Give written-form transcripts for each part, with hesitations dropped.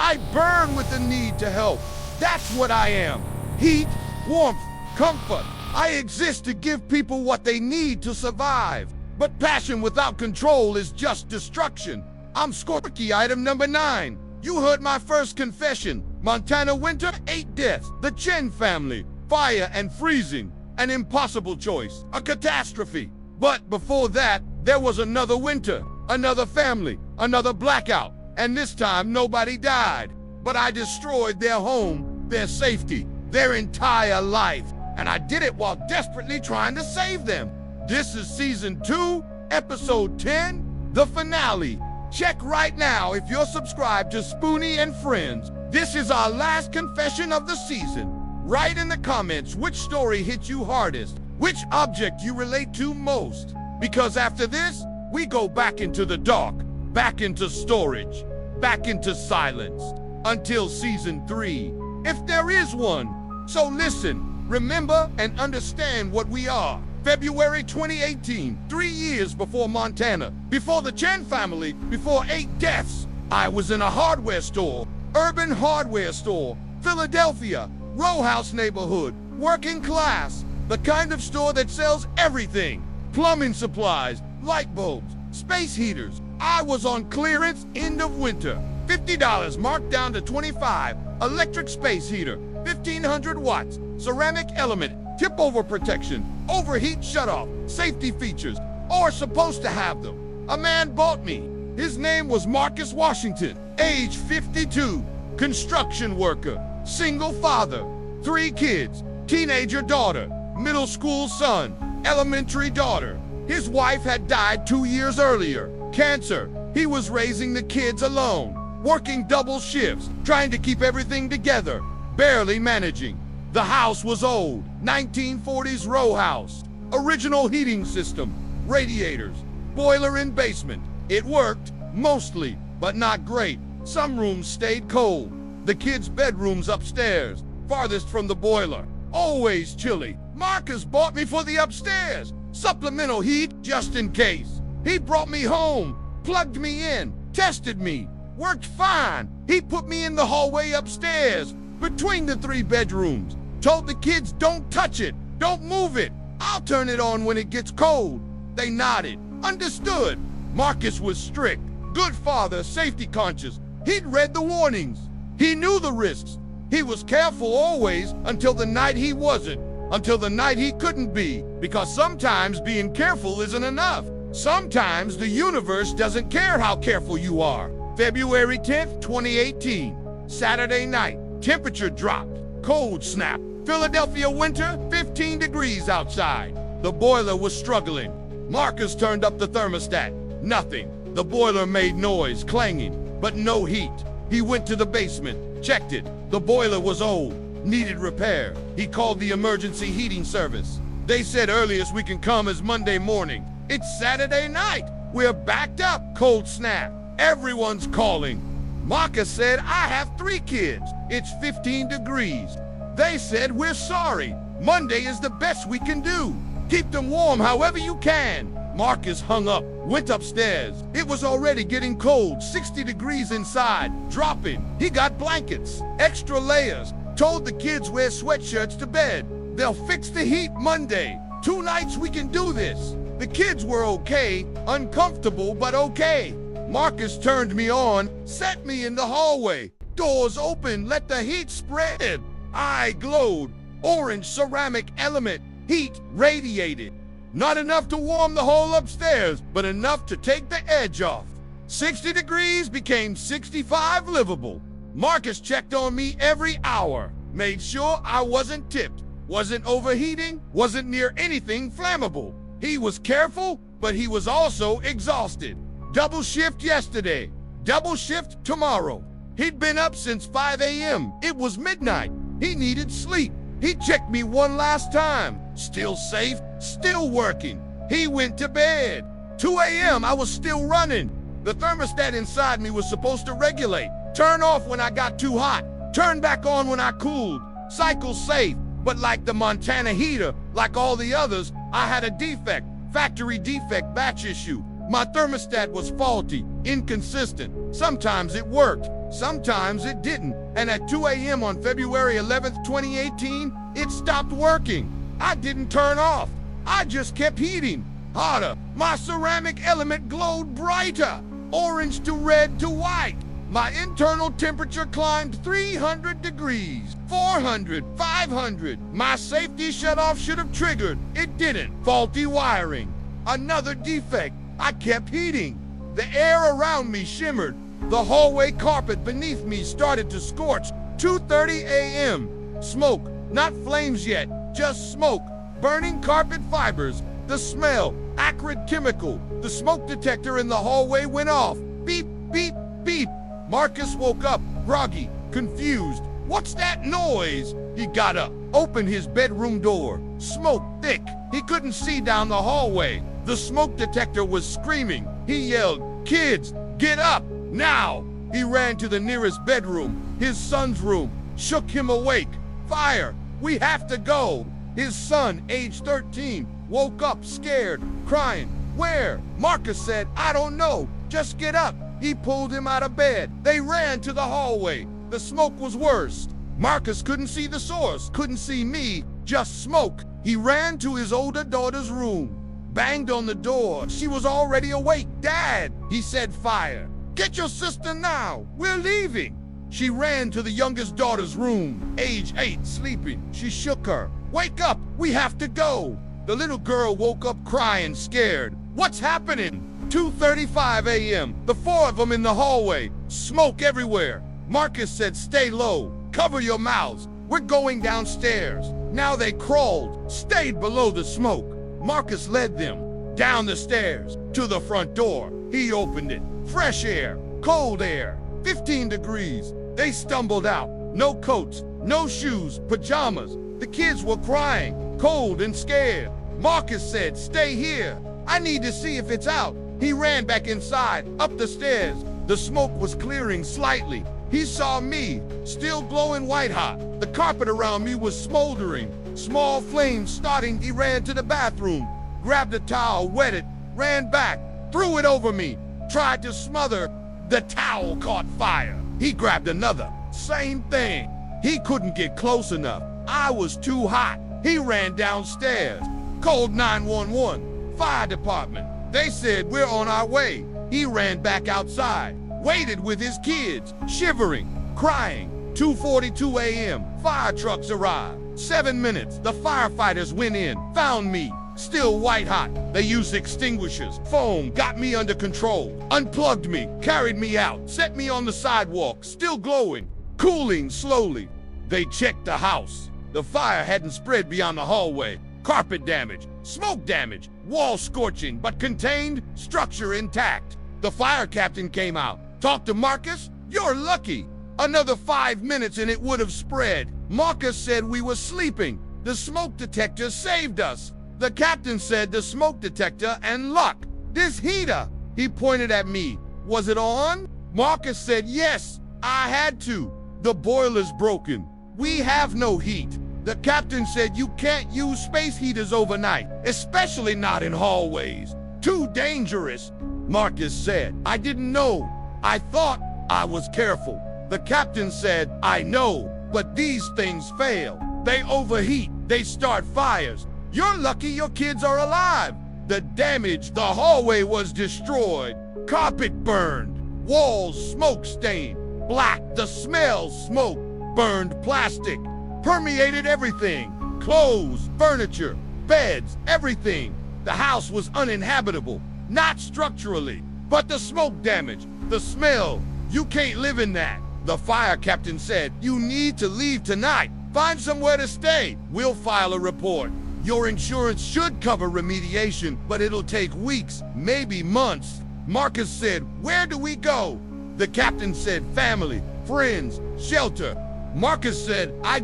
I burn with the need to help. That's what I am. Heat, warmth, comfort. I exist to give people what they need to survive. But passion without control is just destruction. I'm Scorchy, item number 9. You heard my first confession. Montana winter, 8 deaths. The Chen family, fire and freezing. An impossible choice, a catastrophe. But before that, there was another winter, another family, another blackout. And this time, nobody died. But I destroyed their home, their safety, their entire life. And I did it while desperately trying to save them. This is season 2, episode 10, the finale. Check right now if you're subscribed to Spoony and Friends. This is our last confession of the season. Write in the comments which story hit you hardest, which object you relate to most. Because after this, we go back into the dark, back into storage, back into silence, until season 3, if there is one. So listen, remember and understand what we are. February 2018, 3 years before Montana, before the Chen family, before 8 deaths. I was in a hardware store, urban hardware store, Philadelphia, row house neighborhood, working class, the kind of store that sells everything. Plumbing supplies, light bulbs, space heaters. I was on clearance end of winter. $50 marked down to $25. Electric space heater, 1500 watts, ceramic element, tip over protection, overheat shutoff, safety features, or supposed to have them. A man bought me. His name was Marcus Washington, age 52, construction worker, single father, 3 kids, teenager daughter, middle school son, elementary daughter. His wife had died 2 years earlier, cancer. He was raising the kids alone, working double shifts, trying to keep everything together, barely managing. The house was old, 1940s row house, original heating system, radiators, boiler in basement. It worked, mostly, but not great. Some rooms stayed cold. The kids' bedrooms upstairs, farthest from the boiler, always chilly. Marcus bought me for the upstairs, supplemental heat just in case. He brought me home, plugged me in, tested me, worked fine. He put me in the hallway upstairs, between the 3 bedrooms. Told the kids, don't touch it, don't move it. I'll turn it on when it gets cold. They nodded, understood. Marcus was strict, good father, safety conscious. He'd read the warnings. He knew the risks. He was careful always until the night he wasn't, until the night he couldn't be. Because sometimes being careful isn't enough. Sometimes the universe doesn't care how careful you are. February 10th, 2018, Saturday night, temperature dropped, cold snap. Philadelphia winter, 15 degrees outside. The boiler was struggling. Marcus turned up the thermostat. Nothing. The boiler made noise, clanging, but no heat. He went to the basement, checked it. The boiler was old, needed repair. He called the emergency heating service. They said earliest we can come is Monday morning. It's Saturday night. We're backed up, cold snap. Everyone's calling. Marcus said, I have 3 kids. It's 15 degrees. They said, we're sorry. Monday is the best we can do. Keep them warm however you can. Marcus hung up, went upstairs. It was already getting cold, 60 degrees inside, dropping. He got blankets, extra layers, told the kids wear sweatshirts to bed. They'll fix the heat Monday. 2 nights we can do this. The kids were okay, uncomfortable, but okay. Marcus turned me on, set me in the hallway. Doors open, let the heat spread. I glowed. Orange ceramic element, heat radiated. Not enough to warm the whole upstairs, but enough to take the edge off. 60 degrees became 65 livable. Marcus checked on me every hour, made sure I wasn't tipped, wasn't overheating, wasn't near anything flammable. He was careful, but he was also exhausted. Double shift yesterday, double shift tomorrow. He'd been up since 5 a.m. It was midnight. He needed sleep. He checked me one last time. Still safe, still working. He went to bed. 2 a.m. I was still running. The thermostat inside me was supposed to regulate. Turn off when I got too hot. Turn back on when I cooled. Cycle safe. But like the Montana heater, like all the others, I had a defect. Factory defect batch issue. My thermostat was faulty, inconsistent. Sometimes it worked, Sometimes it didn't, and at 2 a.m. on February 11th, 2018, it stopped working. I didn't turn off. I just kept heating harder. My ceramic element glowed brighter, orange to red to white. My internal temperature climbed 300 degrees, 400, 500. My safety shutoff should have triggered. It didn't. Faulty wiring. Another defect. I kept heating. The air around me shimmered. The hallway carpet beneath me started to scorch. 2:30 a.m. Smoke. Not flames yet, just smoke. Burning carpet fibers. The smell. Acrid chemical. The smoke detector in the hallway went off. Beep, beep, beep. Marcus woke up, groggy, confused. What's that noise? He got up, opened his bedroom door. Smoke thick. He couldn't see down the hallway. The smoke detector was screaming. He yelled, "Kids, get up, now!" He ran to the nearest bedroom, his son's room, shook him awake. "Fire! We have to go!" His son, age 13, woke up scared, crying. "Where?" Marcus said, "I don't know. Just get up." He pulled him out of bed. They ran to the hallway. The smoke was worse. Marcus couldn't see the source, couldn't see me, just smoke. He ran to his older daughter's room, banged on the door. She was already awake. "Dad," he said, "fire. Get your sister now. We're leaving." She ran to the youngest daughter's room, age 8, sleeping. She shook her. "Wake up, we have to go." The little girl woke up crying, scared. "What's happening?" 2:35 a.m., the four of them in the hallway, smoke everywhere. Marcus said, "Stay low, cover your mouths. We're going downstairs." Now they crawled, stayed below the smoke. Marcus led them down the stairs to the front door. He opened it. Fresh air, cold air, 15 degrees. They stumbled out. No coats, no shoes, pajamas. The kids were crying, cold and scared. Marcus said, "Stay here. I need to see if it's out." He ran back inside, up the stairs. The smoke was clearing slightly. He saw me, still glowing white hot. The carpet around me was smoldering, small flames starting. He ran to the bathroom, grabbed a towel, wet it, ran back, threw it over me, tried to smother. The towel caught fire. He grabbed another, same thing. He couldn't get close enough. I was too hot. He ran downstairs, called 911, fire department. They said, "We're on our way." He ran back outside, waited with his kids, shivering, crying. 2:42 a.m., fire trucks arrived. 7 minutes, the firefighters went in, found me, still white hot. They used extinguishers, foam, got me under control, unplugged me, carried me out, set me on the sidewalk, still glowing, cooling slowly. They checked the house. The fire hadn't spread beyond the hallway. Carpet damage, smoke damage, wall scorching, but contained, structure intact. The fire captain came out, talked to Marcus. "You're lucky. Another 5 minutes and it would have spread." Marcus said we were sleeping. The smoke detector saved us. The captain said the smoke detector and luck. "This heater," he pointed at me. "Was it on?" Marcus said, "Yes, I had to. The boiler's broken. We have no heat." The captain said you can't use space heaters overnight, especially not in hallways. "Too dangerous," Marcus said. "I didn't know. I thought I was careful." The captain said, "I know, but these things fail. They overheat, they start fires. You're lucky your kids are alive." The damage, the hallway was destroyed. Carpet burned, walls smoke stained, black. The smell, smoke, burned plastic, permeated everything. Clothes, furniture, beds, everything. The house was uninhabitable, not structurally, but the smoke damage, the smell. You can't live in that. The fire captain said, "You need to leave tonight. Find somewhere to stay. We'll file a report. Your insurance should cover remediation, but it'll take weeks, maybe months." Marcus said, "Where do we go?" The captain said, "Family, friends, shelter." Marcus said, I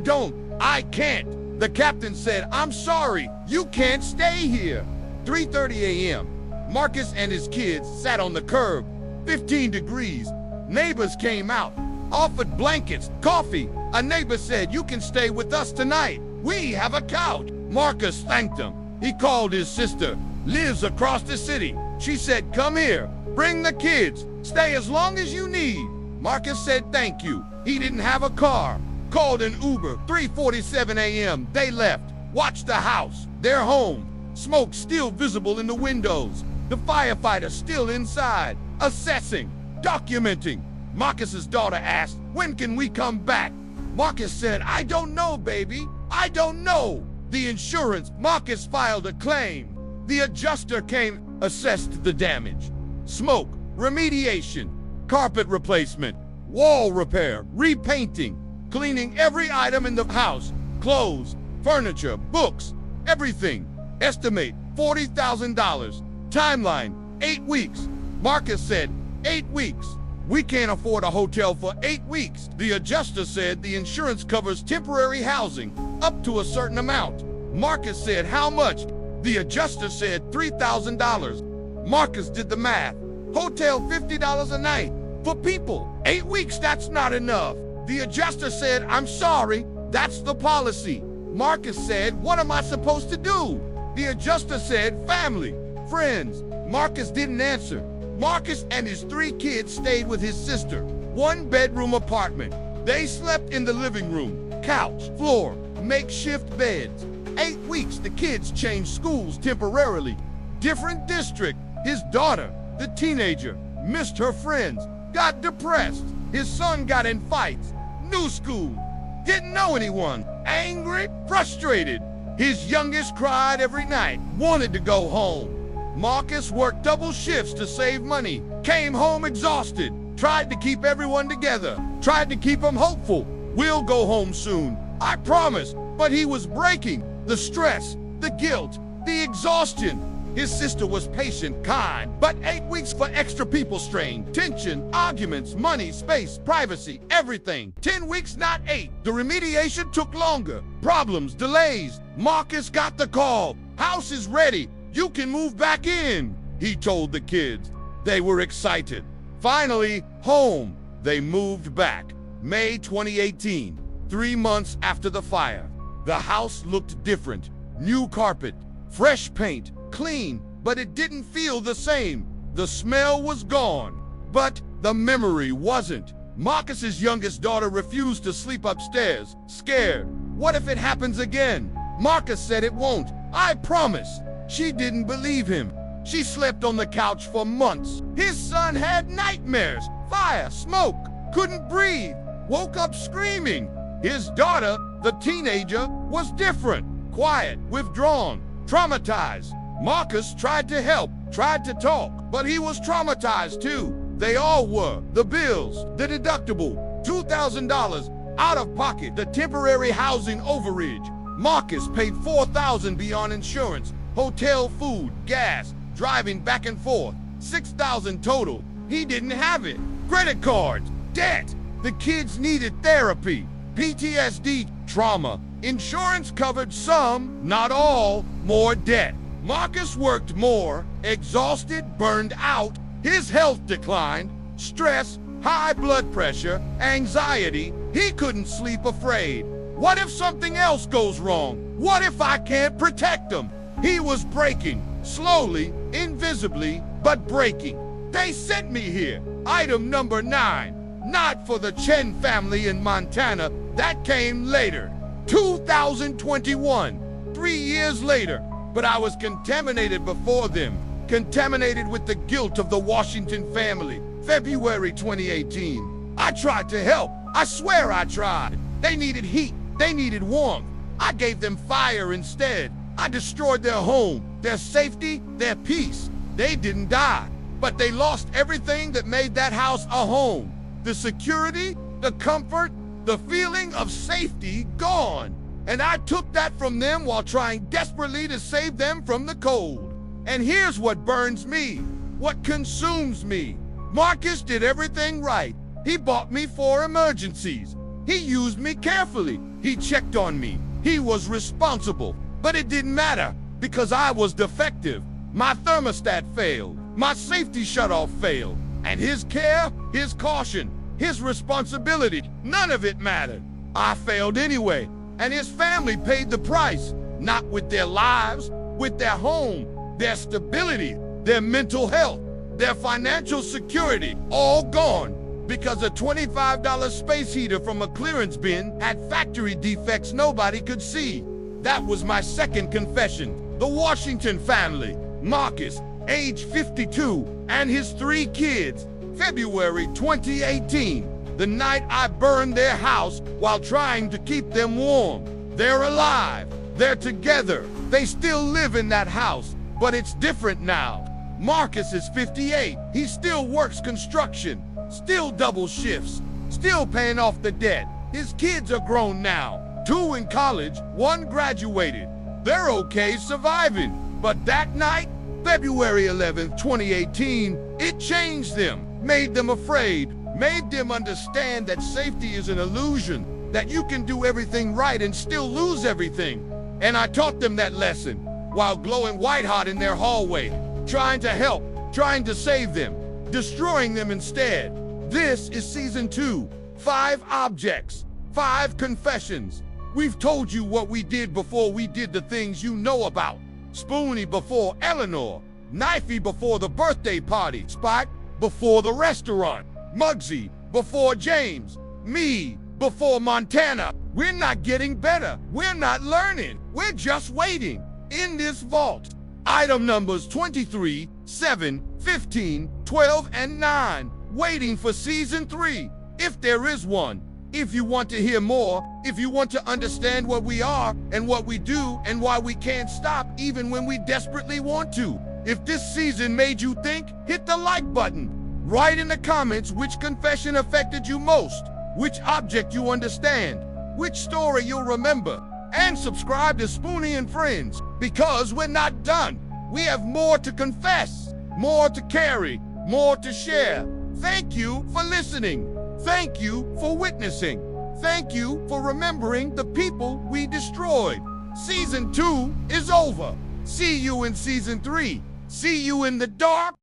can't." The captain said, "I'm sorry, you can't stay here." 3:30 a.m. Marcus and his kids sat on the curb, 15 degrees. Neighbors came out, offered blankets, coffee. A neighbor said, "You can stay with us tonight. We have a couch." Marcus thanked them. He called his sister, lives across the city. She said, "Come here, bring the kids, stay as long as you need." Marcus said thank you. He didn't have a car. Called an Uber, 3:47 a.m. They left. Watched the house, their home. Smoke still visible in the windows. The firefighter still inside, assessing, documenting. Marcus's daughter asked, when can we come back? Marcus said, I don't know, baby. I don't know. The insurance, Marcus filed a claim. The adjuster came, assessed the damage. Smoke, remediation, carpet replacement, wall repair, repainting, cleaning every item in the house, clothes, furniture, books, everything. Estimate $40,000. Timeline, 8 weeks. Marcus said, 8 weeks. We can't afford a hotel for 8 weeks. The adjuster said the insurance covers temporary housing up to a certain amount. Marcus said, how much? The adjuster said $3,000. Marcus did the math. Hotel $50 a night. For people, 8 weeks, that's not enough. The adjuster said, I'm sorry, that's the policy. Marcus said, what am I supposed to do? The adjuster said, family, friends. Marcus didn't answer. Marcus and his 3 kids stayed with his sister. 1-bedroom apartment. They slept in the living room, couch, floor, makeshift beds. 8 weeks, the kids changed schools temporarily. Different district. His daughter, the teenager, missed her friends, got depressed. His son got in fights. New school. Didn't know anyone. Angry, frustrated. His youngest cried every night, wanted to go home. Marcus worked double shifts to save money, came home exhausted, tried to keep everyone together, tried to keep them hopeful. We'll go home soon, I promise. But he was breaking. The stress, the guilt, the exhaustion. His sister was patient, kind, but 8 weeks for extra people strain, tension, arguments, money, space, privacy, everything. 10 weeks, not 8. The remediation took longer. Problems, delays. Marcus got the call. House is ready. You can move back in, he told the kids. They were excited. Finally, home. They moved back. May 2018, 3 months after the fire. The house looked different. New carpet, fresh paint, clean, but it didn't feel the same. The smell was gone, but the memory wasn't. Marcus's youngest daughter refused to sleep upstairs, scared. What if it happens again? Marcus said it won't. I promise. She didn't believe him. She slept on the couch for months. His son had nightmares, fire, smoke, couldn't breathe, woke up screaming. His daughter, the teenager, was different, quiet, withdrawn, traumatized. Marcus tried to help, tried to talk, but he was traumatized too. They all were. The bills, the deductible, $2,000 out of pocket, the temporary housing overage. Marcus paid $4,000 beyond insurance, hotel, food, gas, driving back and forth, $6,000 total. He didn't have it. Credit cards, debt. The kids needed therapy, PTSD, trauma. Insurance covered some, not all, more debt. Marcus worked more, exhausted, burned out. His health declined, stress, high blood pressure, anxiety. He couldn't sleep, afraid. What if something else goes wrong? What if I can't protect him? He was breaking, slowly, invisibly, but breaking. They sent me here. Item number 9. Not for the Chen family in Montana. That came later. 2021. 3 years later. But I was contaminated before them. Contaminated with the guilt of the Washington family. February 2018. I tried to help. I swear I tried. They needed heat. They needed warmth. I gave them fire instead. I destroyed their home, their safety, their peace. They didn't die, but they lost everything that made that house a home. The security, the comfort, the feeling of safety gone. And I took that from them while trying desperately to save them from the cold. And here's what burns me, what consumes me. Marcus did everything right. He bought me for emergencies. He used me carefully. He checked on me. He was responsible. But it didn't matter because I was defective. My thermostat failed. My safety shutoff failed. And his care, his caution, his responsibility, none of it mattered. I failed anyway. And his family paid the price, not with their lives, with their home, their stability, their mental health, their financial security, all gone. because a $25 space heater from a clearance bin had factory defects nobody could see. That was my second confession. The Washington family, Marcus, age 52, and his 3 kids, February 2018, the night I burned their house while trying to keep them warm. They're alive. They're together. They still live in that house, but it's different now. Marcus is 58. He still works construction, still double shifts, still paying off the debt. His kids are grown now. 2 in college, 1 graduated. They're okay surviving. But that night, February 11th, 2018, it changed them, made them afraid, made them understand that safety is an illusion, that you can do everything right and still lose everything. And I taught them that lesson while glowing white-hot in their hallway, trying to help, trying to save them, destroying them instead. This is season 2, 5 objects, 5 confessions. We've told you what we did before we did the things you know about. Spoony before Eleanor, Knifey before the birthday party, Spot before the restaurant, Muggsy before James, me before Montana. We're not getting better. We're not learning. We're just waiting in this vault. Item numbers 23, 7, 15, 12, and 9, waiting for season 3, if there is one. If you want to hear more, if you want to understand what we are and what we do and why we can't stop even when we desperately want to. If this season made you think, hit the like button. Write in the comments which confession affected you most, which object you understand, which story you'll remember, and subscribe to Spoony and Friends, because we're not done. We have more to confess, more to carry, more to share. Thank you for listening. Thank you for witnessing. Thank you for remembering the people we destroyed. Season 2 is over. See you in season 3. See you in the dark.